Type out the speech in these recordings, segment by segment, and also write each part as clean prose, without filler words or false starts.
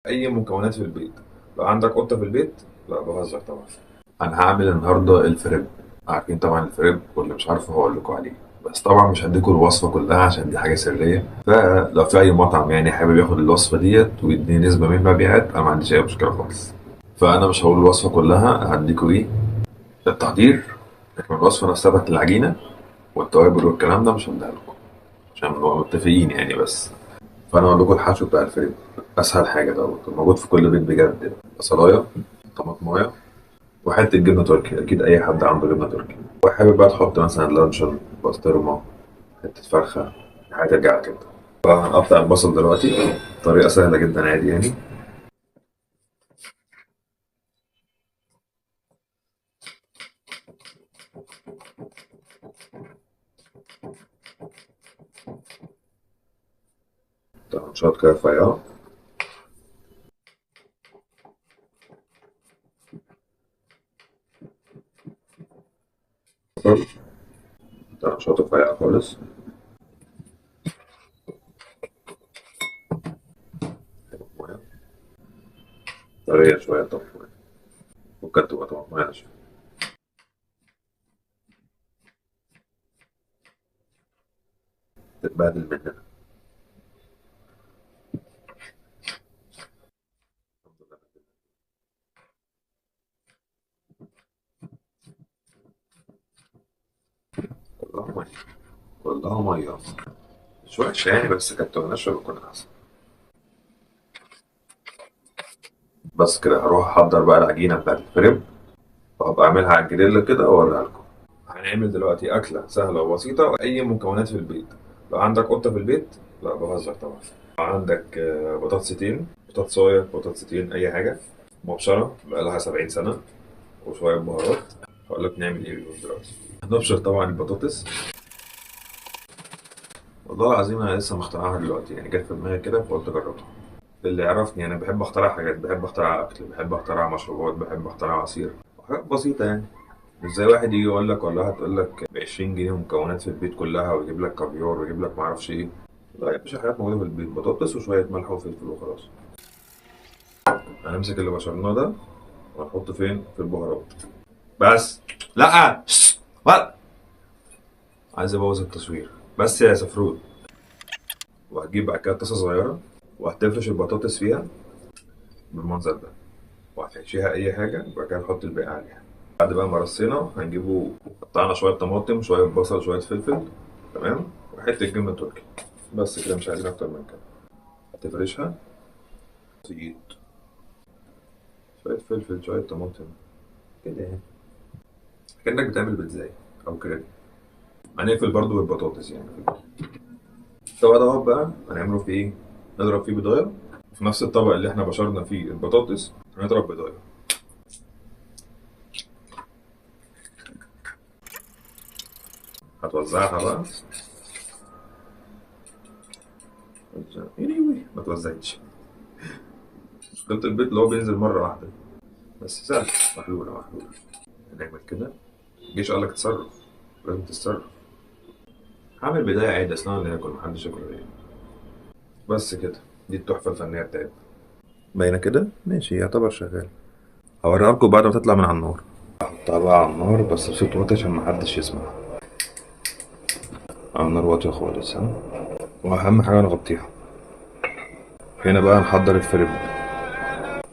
اي مكونات في البيت. لو عندك قطه في البيت، لا بهزر طبعا. انا هعمل النهارده الفريب. عارفين طبعا الفريب، واللي مش عارفه هقول لكم عليه. بس طبعا مش هديكم الوصفه كلها عشان دي حاجه سريه، فلو في اي مطعم يعني حابب ياخد الوصفه ديت ويديني نسبه من المبيعات، انا ما عنديش اي مشكله خالص. فانا مش هقول الوصفه كلها، هديكوا ايه التحضير، لكن الوصفه نفسها بتاعت العجينه والتوابل والكلام ده مش هديها لكم عشان نبقى متفقين يعني. بس فانا اقول لكم الحشو بتاع الفريب. اسهل حاجه دوت موجود في كل بيت بجد: بصلايه، طماطمايه، وحته جبنه تركي. اكيد اي حد عنده جبنه تركي. وحابب بقى تحط مثلا لانشون، بسطرمه، حته فرخه، هترجع كده. فهنقطع البصل دلوقتي، طريقه سهله جدا عادي يعني. طرنشات كده رفيعه. طرنشات رفيعه خالص. طماطمايه طريه شويه، طماطمايه ممكن تبقى طماطمايه ناشفه. تتبهدل مننا. كلها ميه، كلها ميه. مش وحشه يعني، بس كانت تبقى ناشفه بتكون احسن. بس كده هروح احضر بقى العجينه بتاعت الفريب، وهبقى اعملها على الجريل كده واوريها لكم. هنعمل دلوقتي أكلة سهلة وبسيطة وأي مكونات في البيت. لو عندك قطة في البيت، لا بهزر طبعا. لو عندك بطاطستين، بطاطساية، بطاطستين، أي حاجة مبشرة بقالها 70 سنة، وشوية بهارات. هقول لك نعمل إيه بيهم دلوقتي. هنبشر طبعا البطاطس. والله العظيم أنا لسه مخترعها دلوقتي يعني، جت في دماغي كده فقلت أجربها. اللي يعرفني أنا بحب أخترع حاجات، بحب أخترع أكل، بحب أخترع مشروبات، بحب أخترع عصير، حاجات بسيطة يعني. مش زي واحد يجي يقول لك والله هتقول لك ب 20 جنيه ومكونات في البيت كلها، ويجيب لك كافيار ويجيب لك معرفش ايه. لا يا باشا، حاجات موجوده في البيت: بطاطس وشويه ملح وفلفل وخلاص. هنمسك اللي بشرناه ده وهنحطه فين؟ في البهارات. بس. لا وات. عايز ابوظ التصوير بس يا سفرود. وهتجيب بعد كده طاسه صغيره، وهتفرش البطاطس فيها بالمنظر ده، وهتحشيها اي حاجه، وبعد كده نحط الباقي عليها. بعد بقى ما رصينا هنجيبه، قطعنا شويه طماطم، شويه بصل، شويه فلفل، تمام، وحته جبنه تركي. بس كده، مش عايزين اكتر من كده. هتفرشها تقيل، شويه فلفل، شويه طماطم، كده يعني، كأنك بتعمل بيتزاي او كده. هنقفل برضو بالبطاطس يعني. الطبق ده بقى هنعمله فيه ايه؟ نضرب فيه بيضايه. في نفس الطبق اللي احنا بشرنا فيه البطاطس هنضرب بيضايه. هتوزعها بقى. anyway ما توزعتش. مشكلة البيض اللي هو بينزل مرة واحدة. بس سهل، محلولة محلولة. هنعمل كده. الجيش قال لك اتصرف، لازم تتصرف. هعمل بداية عادي، أصلا اللي ياكل محدش ياكل غيري. بس كده، دي التحفة الفنية بتاعتنا. باينة كده؟ ماشي، يعتبر شغال. هوريها لكم بعد ما تطلع من على النار. احطها بقى على النار بس بصوت واطي عشان محدش يسمع. على النار واطية خالص، ها. وأهم حاجة نغطيها. هنا بقى نحضر الفريب.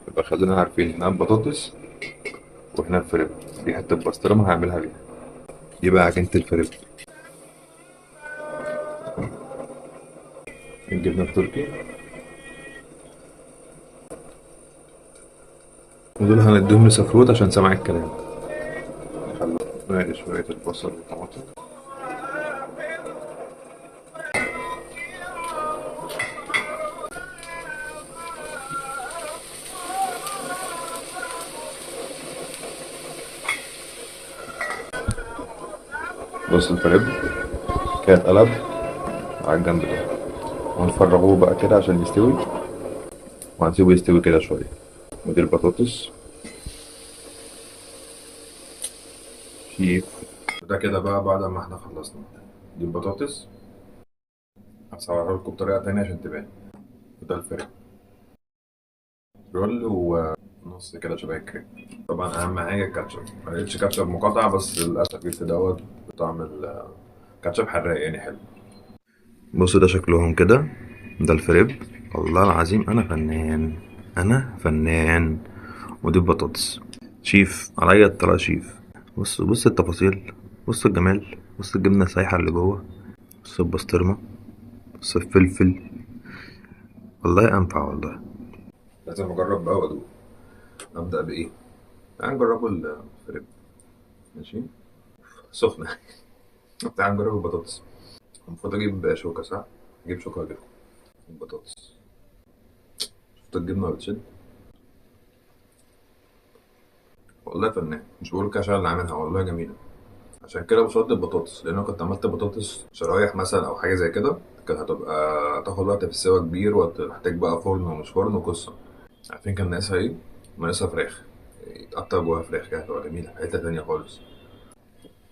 يبقى خلينا عارفين هنا البطاطس وهنا الفريب. دي حتة بسطرمة هعملها بيها. دي بقى عجينة الفريب. الجبنة التركي. ودول هنديهم لسفروت عشان سمع الكلام. نقلي شوية البصل والطماطم. بص الفريب كده اتقلب على الجنب ده، وهنفرغوه بقى كده عشان يستوي، وهنسيبه يستوي كده شوية. ودي البطاطس. شيف. ده كده بقى بعد ما احنا خلصنا. دي البطاطس. هصورها لكم بطريقة تانية عشان تبان. وده الفريب. رول ونص كده شبه الكريم. طبعا اهم حاجه الكاتشب، ما لقيتش كاتشب مقاطع بس للاسف جبت دوت بطعم الكاتشب حراق يعني حلو. بص ده شكلهم كده، ده الفريب. والله العظيم انا فنان، انا فنان. ودي البطاطس شيف عليا الطلاق شيف. بص بص التفاصيل، بص الجمال، بص الجبنه السايحه اللي جوه، بص البسطرمه، بص الفلفل. والله انفع والله. لازم اجرب بقى وادوق. ابدا بايه؟ تعال نجربوا الفريب. ماشي، سخنه. تعال نجرب البطاطس. المفروض اجيب شوكه صح؟ اجيب شوكه واجيب البطاطس. شفت الجبنه بتشد. والله فنان، مش بقول كده عشان اللي عاملها، والله جميله. عشان كده بفضل البطاطس، لان انا كنت عملت بطاطس شرايح مثلا او حاجه زي كده، كانت هتبقى تاخد وقت في السوا كبير وتحتاج بقى فرن ومش فرن وقصه. عارفين كان ناقصها ايه؟ ناقصها فراخ، يتقطع جواها فراخ كده هتبقى جميله، حته تانيه خالص.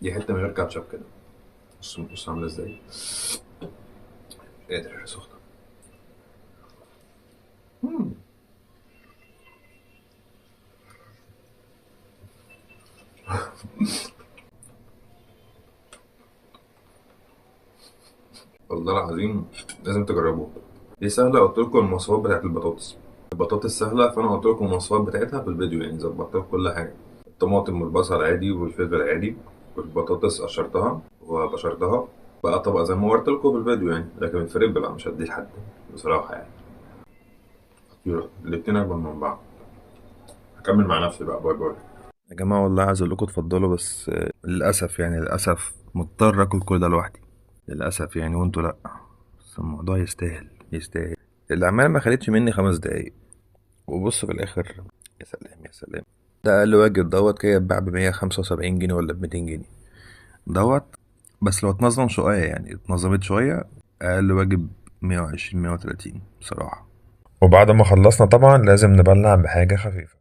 دي حته من غير كاتشب كده. بص بص عامله ازاي. قادر سخنه. مم. والله العظيم لازم تجربوه. دي سهله، قلت لكم المواصفات بتاعت البطاطس. البطاطس سهله، فانا قلت لكم المواصفات بتاعتها في الفيديو، يعني ظبطت لكم كل حاجه. الطماطم والبصل عادي والفلفل عادي، والبطاطس قشرتها وبشرتها بقى طبق زي ما وريت لكم في الفيديو يعني. لكن الفريب بقى مش هديه لحد بصراحه يعني. خطيرة. الاتنين اجمل من بعض. هكمل مع نفسي بقى. باي باي يا جماعة. والله عايز اقول لكم اتفضلوا، بس للأسف يعني للأسف مضطر اكل كل ده لوحدي للأسف يعني، وانتوا لأ. بس الموضوع يستاهل يستاهل. العمالة ما خدتش مني 5 دقايق، وبص في الآخر. يا سلام يا سلام. ده أقل واجب دوت كده يتباع ب175 جنيه ولا ب200 جنيه دوت. بس لو اتنظم شوية يعني اتنظمت شوية، أقل واجب 120 130 بصراحة. وبعد ما خلصنا طبعا لازم نبلع بحاجة خفيفة.